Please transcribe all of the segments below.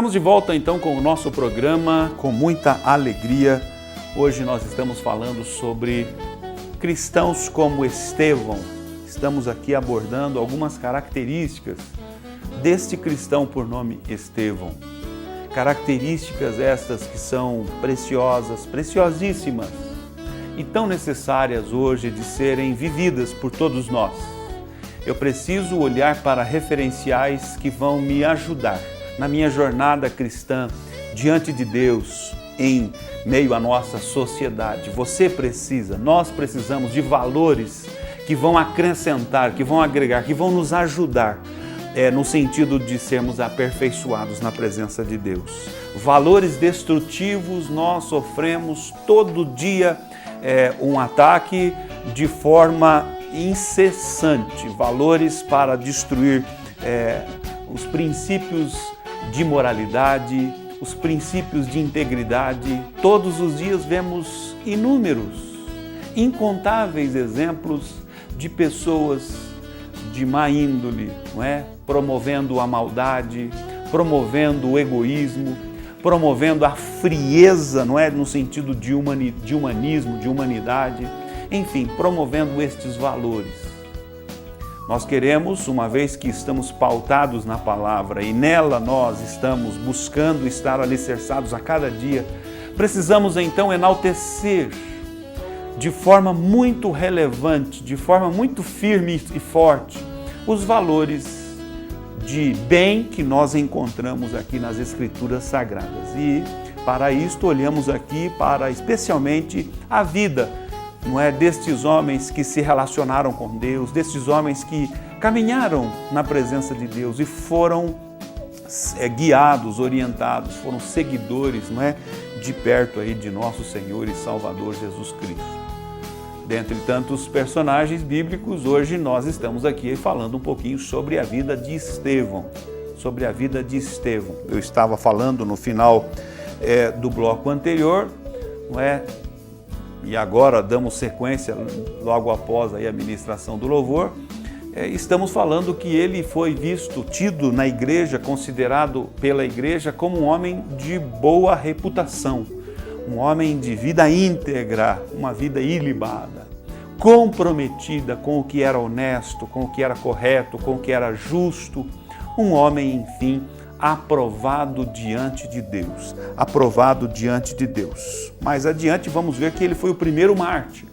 Estamos de volta então com o nosso programa, com muita alegria. Hoje nós estamos falando sobre cristãos como Estevão. Estamos aqui abordando algumas características deste cristão por nome Estevão. Características estas que são preciosas, preciosíssimas e tão necessárias hoje de serem vividas por todos nós. Eu preciso olhar para referenciais que vão me ajudar na minha jornada cristã diante de Deus, em meio à nossa sociedade. Você precisa, nós precisamos de valores que vão acrescentar, que vão agregar, que vão nos ajudar no sentido de sermos aperfeiçoados na presença de Deus. Valores destrutivos, nós sofremos todo dia um ataque de forma incessante, valores para destruir os princípios de moralidade, os princípios de integridade. Todos os dias vemos incontáveis exemplos de pessoas de má índole, não é? Promovendo a maldade, promovendo o egoísmo, promovendo a frieza, não é? No sentido de humanismo, de humanidade, enfim, promovendo estes valores. Nós queremos, uma vez que estamos pautados na palavra e nela nós estamos buscando estar alicerçados a cada dia, precisamos então enaltecer de forma muito relevante, de forma muito firme e forte, os valores de bem que nós encontramos aqui nas Escrituras Sagradas. E para isto olhamos aqui para especialmente a vida, não é, destes homens que se relacionaram com Deus, destes homens que caminharam na presença de Deus e foram guiados, orientados, foram seguidores, não é, de perto aí de nosso Senhor e Salvador Jesus Cristo. Dentre tantos personagens bíblicos, hoje nós estamos aqui falando um pouquinho sobre a vida de Estevão. Sobre a vida de Estevão. Eu estava falando no final do bloco anterior, não é? E agora damos sequência logo após aí a ministração do louvor. Estamos falando que ele foi tido na igreja, considerado pela igreja como um homem de boa reputação, um homem de vida íntegra, uma vida ilibada, comprometida com o que era honesto, com o que era correto, com o que era justo, um homem, enfim, aprovado diante de Deus, aprovado diante de Deus. Mais adiante vamos ver que ele foi o primeiro mártir.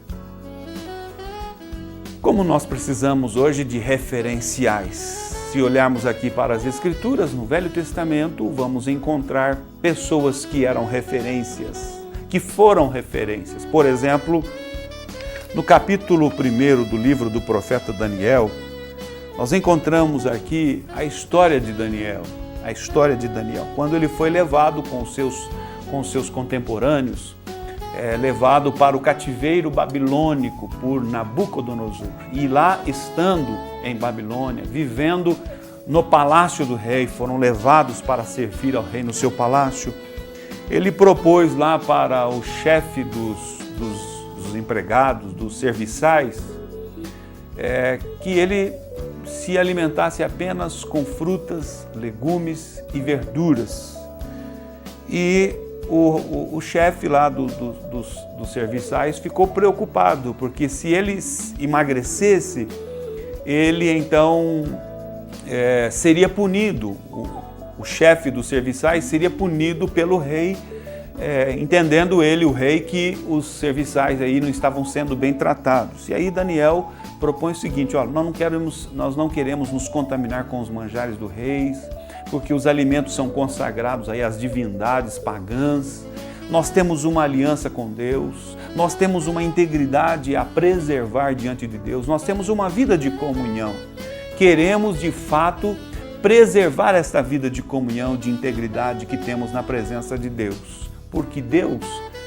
Como nós precisamos hoje de referenciais, se olharmos aqui para as Escrituras, no Velho Testamento, vamos encontrar pessoas que eram referências, que foram referências. Por exemplo, no capítulo 1 do livro do profeta Daniel, nós encontramos aqui a história de Daniel. A história de Daniel, quando ele foi levado com seus contemporâneos, levado para o cativeiro babilônico por Nabucodonosor. E lá, estando em Babilônia, vivendo no palácio do rei, foram levados para servir ao rei no seu palácio. Ele propôs lá para o chefe dos empregados, dos serviçais, que ele se alimentasse apenas com frutas, legumes e verduras. E o chefe lá dos serviçais ficou preocupado, porque se ele emagrecesse, ele então seria punido. O chefe dos serviçais seria punido pelo rei, entendendo o rei, que os serviçais aí não estavam sendo bem tratados. E aí Daniel propõe o seguinte: olha, nós não queremos nos contaminar com os manjares do rei, porque os alimentos são consagrados aí às divindades pagãs. Nós temos uma aliança com Deus, nós temos uma integridade a preservar diante de Deus, nós temos uma vida de comunhão. Queremos, de fato, preservar esta vida de comunhão, de integridade que temos na presença de Deus. Porque Deus,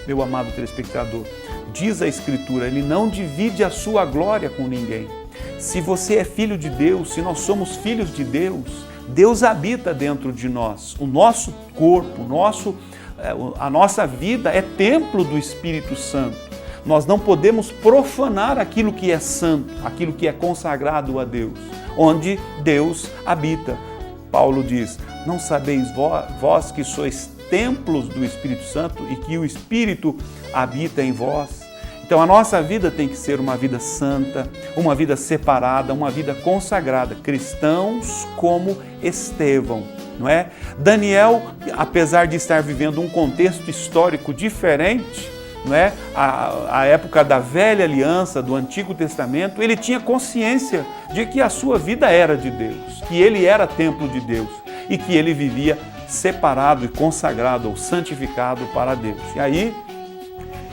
meu amado telespectador, diz a Escritura, Ele não divide a sua glória com ninguém. Se você é filho de Deus, se nós somos filhos de Deus, Deus habita dentro de nós. O nosso corpo, a nossa vida é templo do Espírito Santo. Nós não podemos profanar aquilo que é santo, aquilo que é consagrado a Deus, onde Deus habita. Paulo diz: não sabeis vós que sois templos do Espírito Santo e que o Espírito habita em vós? Então a nossa vida tem que ser uma vida santa, uma vida separada, uma vida consagrada, cristãos como Estevão, não é? Daniel, apesar de estar vivendo um contexto histórico diferente, não é? A época da velha aliança, do Antigo Testamento, ele tinha consciência de que a sua vida era de Deus, que ele era templo de Deus e que ele vivia separado e consagrado ou santificado para Deus. E aí,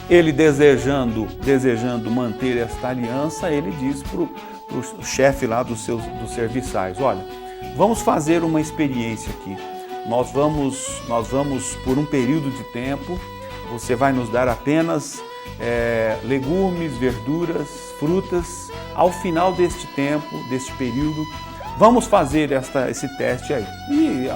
ele desejando manter esta aliança, ele diz para o chefe lá dos serviçais: olha, vamos fazer uma experiência aqui. Nós vamos por um período de tempo, você vai nos dar apenas legumes, verduras, frutas. Ao final deste tempo, deste período, vamos fazer esse teste aí. E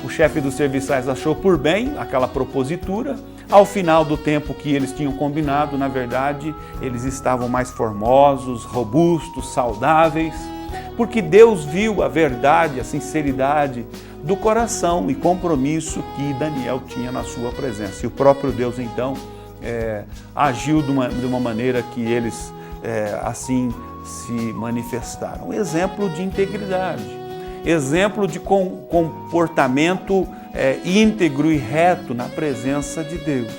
o chefe dos serviçais achou por bem aquela propositura. Ao final do tempo que eles tinham combinado, na verdade, eles estavam mais formosos, robustos, saudáveis, porque Deus viu a verdade, a sinceridade do coração e compromisso que Daniel tinha na sua presença. E o próprio Deus, então, agiu de uma maneira que eles assim se manifestaram. Exemplo de integridade, exemplo de comportamento íntegro e reto na presença de Deus.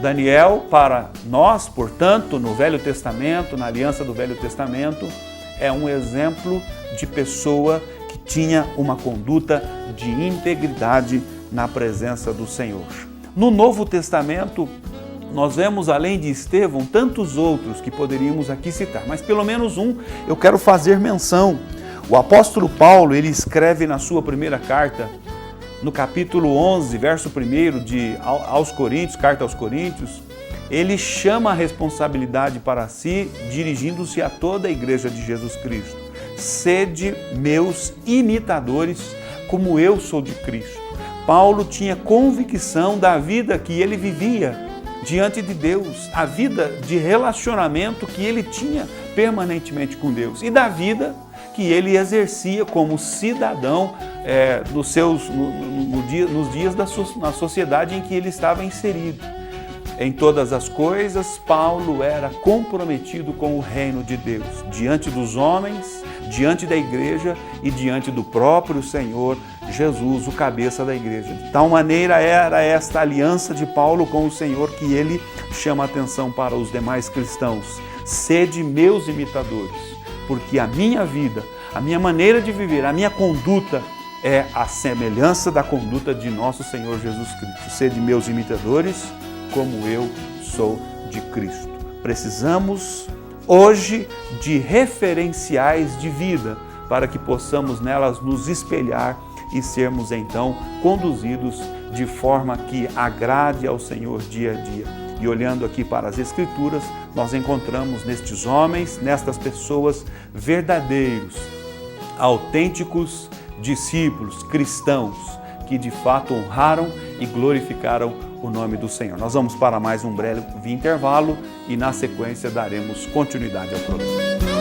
Daniel, para nós, portanto, no Velho Testamento, na aliança do Velho Testamento, é um exemplo de pessoa que tinha uma conduta de integridade na presença do Senhor. No Novo Testamento, nós vemos, além de Estevão, tantos outros que poderíamos aqui citar, mas pelo menos um eu quero fazer menção. O apóstolo Paulo, ele escreve na sua primeira carta, no capítulo 11, verso 1 aos Coríntios, carta aos Coríntios, ele chama a responsabilidade para si, dirigindo-se a toda a igreja de Jesus Cristo. Sede meus imitadores, como eu sou de Cristo. Paulo tinha convicção da vida que ele vivia diante de Deus, a vida de relacionamento que ele tinha permanentemente com Deus e da vida que ele exercia como cidadão nos dias na sociedade em que ele estava inserido. Em todas as coisas, Paulo era comprometido com o reino de Deus, diante dos homens, diante da igreja e diante do próprio Senhor Jesus, o cabeça da igreja. De tal maneira era esta aliança de Paulo com o Senhor que ele chama a atenção para os demais cristãos. Sede meus imitadores, porque a minha vida, a minha maneira de viver, a minha conduta é a semelhança da conduta de nosso Senhor Jesus Cristo. Sede meus imitadores, como eu sou de Cristo. Precisamos hoje de referenciais de vida para que possamos nelas nos espelhar e sermos então conduzidos de forma que agrade ao Senhor dia a dia. E olhando aqui para as Escrituras, nós encontramos nestes homens, nestas pessoas, verdadeiros, autênticos discípulos, cristãos, que de fato honraram e glorificaram o nome do Senhor. Nós vamos para mais um breve intervalo e na sequência daremos continuidade ao programa.